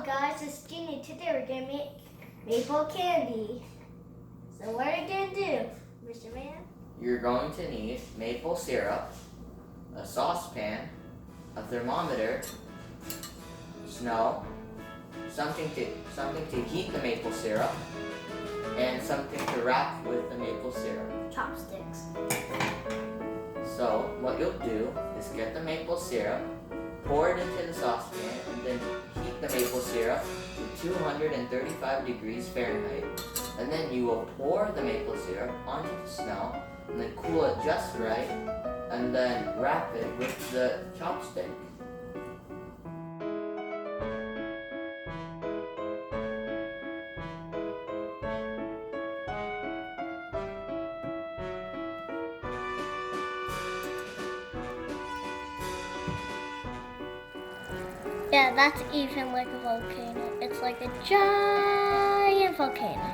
guys, it's Jeannie. Today we're going to make maple candy. So what are we going to do, Mr. Man? You're going to need maple syrup, a saucepan, a thermometer, snow, something to heat the maple syrup, and something to wrap with the maple syrup. Chopsticks. So what you'll do is get the maple syrup, pour it into the saucepan, and then heat the maple syrup to 235 degrees Fahrenheit. And then you will pour the maple syrup onto the snow, and then cool it just right, and then wrap it with the chopstick. Yeah, that's even like a volcano. It's like a giant volcano.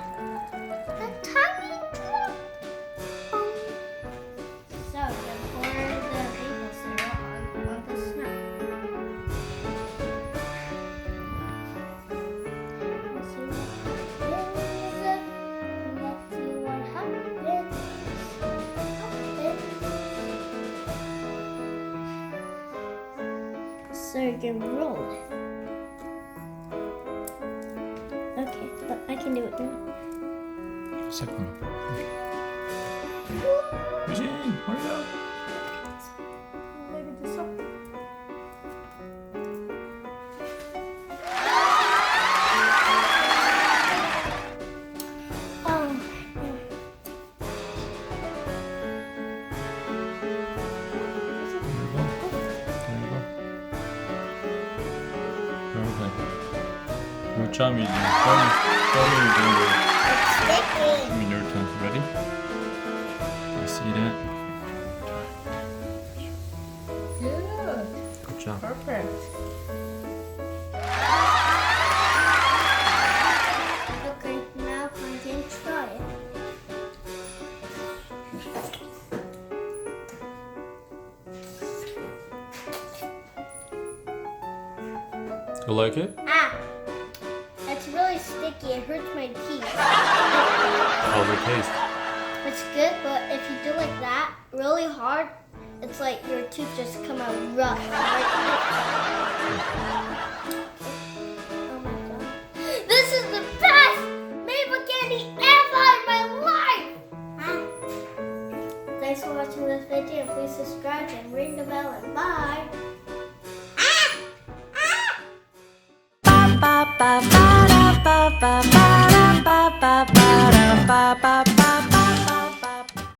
A tiny drop. So you pour the maple syrup on the snow. Let's see what happens. Let's see what happens. So you can roll it. Okay, but I can do it now. Second. Eugene, hurry up. Maybe this one. Good job, Eugene. Tell me you're doing good. It's sticky. Give me your turn. Ready? I see that. Good. Good job. Perfect. Okay, now I can try it. You like it? Ah! It's really sticky. It hurts my teeth. How's it taste? It's good, but if you do like that really hard, it's like your tooth just come out rough. Oh my god. This is the best maple candy ever in my life! Thanks for watching this video. Please subscribe and ring the bell and bye! ba ba ba da ba ba ba da ba ba ba da ba ba